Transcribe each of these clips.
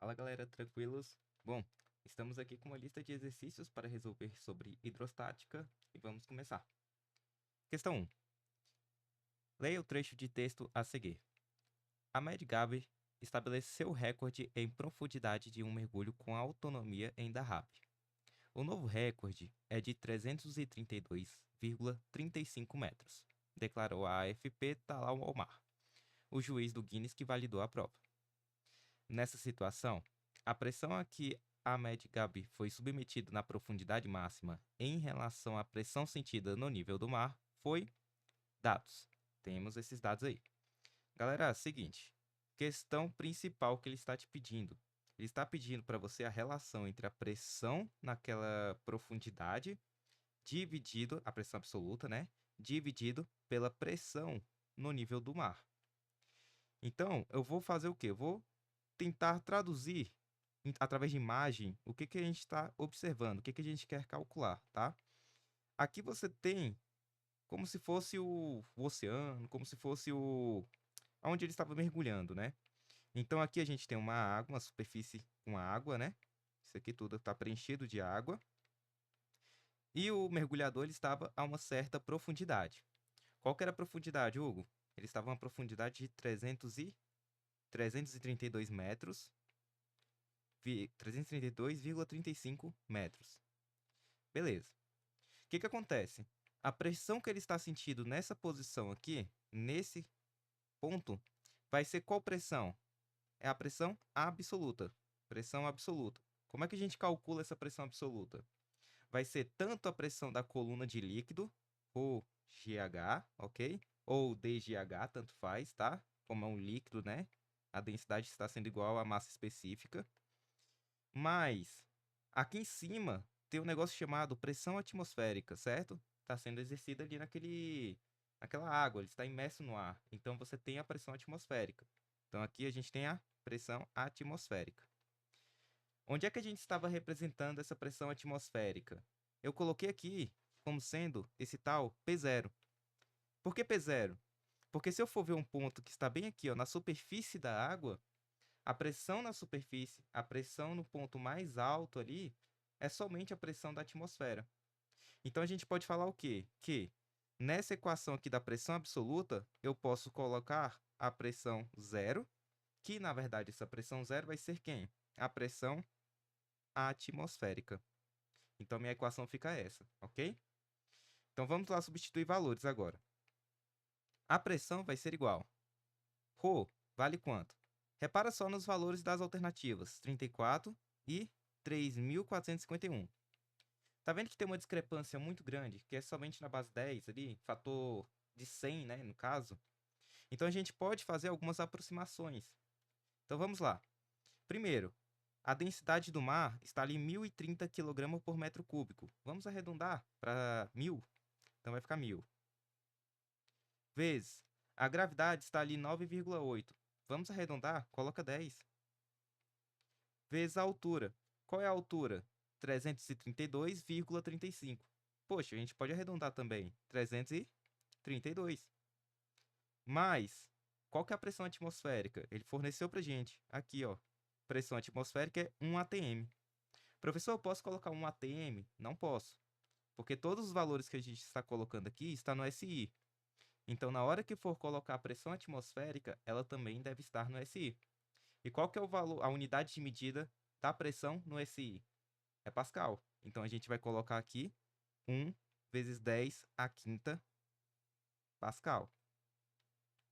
Fala galera, tranquilos? Bom, estamos aqui com uma lista de exercícios para resolver sobre hidrostática e vamos começar. Questão 1. Leia o trecho de texto a seguir. A Mad Gabi estabeleceu o recorde em profundidade de um mergulho com autonomia em Dahab. O novo recorde é de 332,35 metros, declarou a AFP Talal Omar, o juiz do Guinness que validou a prova. Nessa situação, a pressão a que a Mad Gabi foi submetido na profundidade máxima em relação à pressão sentida no nível do mar foi dados. Temos esses dados aí. Galera, seguinte, questão principal que ele está te pedindo. Ele está pedindo para você a relação entre a pressão naquela profundidade dividido, a pressão absoluta, né? Dividido pela pressão no nível do mar. Então, eu vou fazer o quê? Eu vou tentar traduzir através de imagem o que a gente está observando, o que a gente quer calcular, tá? Aqui você tem como se fosse o oceano, como se fosse onde ele estava mergulhando, né? Então aqui a gente tem uma água, uma superfície com água, né? Isso aqui tudo está preenchido de água. E o mergulhador ele estava a uma certa profundidade. Qual que era a profundidade, Hugo? Ele estava a uma profundidade de 332 metros 332,35 metros. Beleza. O que acontece? A pressão que ele está sentindo nessa posição aqui, nesse ponto, vai ser qual pressão? É a pressão absoluta. Pressão absoluta. Como é que a gente calcula essa pressão absoluta? Vai ser tanto a pressão da coluna de líquido, ou GH, ok? Ou DGH, tanto faz, tá? Como é um líquido, né? A densidade está sendo igual à massa específica. Mas aqui em cima tem um negócio chamado pressão atmosférica, certo? Está sendo exercida ali naquela água, ele está imerso no ar. Então você tem a pressão atmosférica. Então aqui a gente tem a pressão atmosférica. Onde é que a gente estava representando essa pressão atmosférica? Eu coloquei aqui como sendo esse tal P0. Por que P0? Porque se eu for ver um ponto que está bem aqui, ó, na superfície da água, a pressão na superfície, a pressão no ponto mais alto ali, é somente a pressão da atmosfera. Então a gente pode falar o quê? Que nessa equação aqui da pressão absoluta, eu posso colocar a pressão zero, que na verdade essa pressão zero vai ser quem? A pressão atmosférica. Então minha equação fica essa, ok? Então vamos lá substituir valores agora. A pressão vai ser igual. Rho vale quanto? Repara só nos valores das alternativas, 34 e 3.451. Tá vendo que tem uma discrepância muito grande, que é somente na base 10 ali, fator de 100, né, no caso. Então a gente pode fazer algumas aproximações. Então vamos lá. Primeiro, a densidade do mar está ali 1.030 kg por metro cúbico. Vamos arredondar para 1.000. Então vai ficar 1.000. Vezes, a gravidade está ali 9,8. Vamos arredondar, coloca 10. Vezes a altura. Qual é a altura? 332,35. Poxa, a gente pode arredondar também. 332. Mas, qual que é a pressão atmosférica? Ele forneceu pra gente. Aqui, ó. Pressão atmosférica é 1 atm. Professor, eu posso colocar 1 atm? Não posso. Porque todos os valores que a gente está colocando aqui estão no SI. Então, na hora que for colocar a pressão atmosférica, ela também deve estar no SI. E qual que é o valor, a unidade de medida da pressão no SI? É Pascal. Então, a gente vai colocar aqui 1 vezes 10 à quinta Pascal.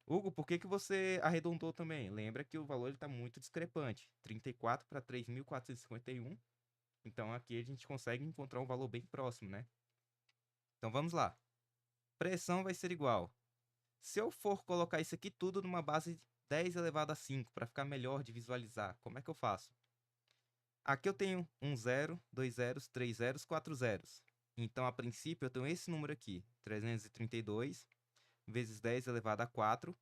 Hugo, por que você arredondou também? Lembra que o valor está muito discrepante. 34 para 3.451. Então, aqui a gente consegue encontrar um valor bem próximo, né? Então, vamos lá. Pressão vai ser igual. Se eu for colocar isso aqui tudo numa base de 10 elevado a 5, para ficar melhor de visualizar, como é que eu faço? Aqui eu tenho um zero, dois zeros, três zeros, quatro zeros. Então, a princípio, eu tenho esse número aqui, 332 vezes 10 elevado a 4,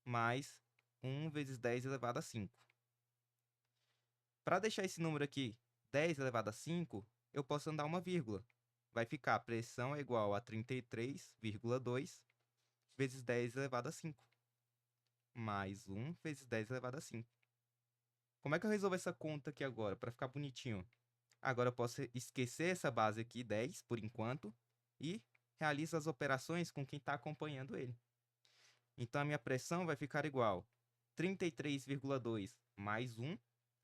mais 1 vezes 10 elevado a 5. Para deixar esse número aqui 10 elevado a 5, eu posso andar uma vírgula. Vai ficar pressão é igual a 33,2 vezes 10 elevado a 5. Mais 1 vezes 10 elevado a 5. Como é que eu resolvo essa conta aqui agora, para ficar bonitinho? Agora eu posso esquecer essa base aqui, 10, por enquanto, e realizo as operações com quem está acompanhando ele. Então, a minha pressão vai ficar igual 33,2 mais 1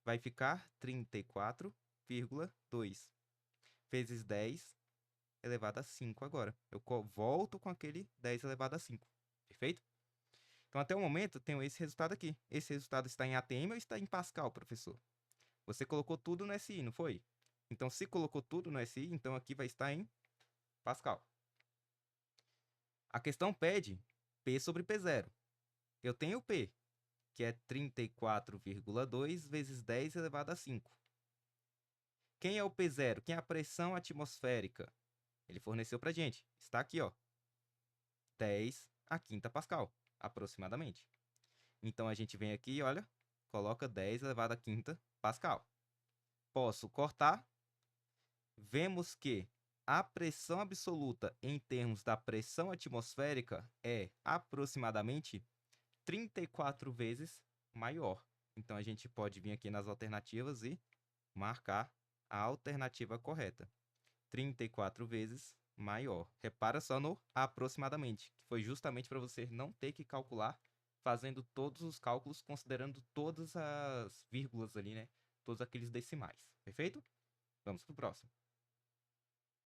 vai ficar 34,2 vezes 10 elevado a 5 agora. Eu volto com aquele 10 elevado a 5, perfeito? Então, até o momento, eu tenho esse resultado aqui. Esse resultado está em ATM ou está em Pascal, professor? Você colocou tudo no SI, não foi? Então, se colocou tudo no SI, então aqui vai estar em Pascal. A questão pede P sobre P0. Eu tenho P, que é 34,2 vezes 10 elevado a 5. Quem é o P0? Quem é a pressão atmosférica? Ele forneceu para a gente. Está aqui, ó. 10 a quinta Pascal, aproximadamente. Então, a gente vem aqui, olha, coloca 10 elevado a quinta Pascal. Posso cortar. Vemos que a pressão absoluta em termos da pressão atmosférica é aproximadamente 34 vezes maior. Então, a gente pode vir aqui nas alternativas e marcar a alternativa correta. 34 vezes maior. Repara só no aproximadamente, que foi justamente para você não ter que calcular fazendo todos os cálculos, considerando todas as vírgulas ali, né? Todos aqueles decimais. Perfeito? Vamos para o próximo.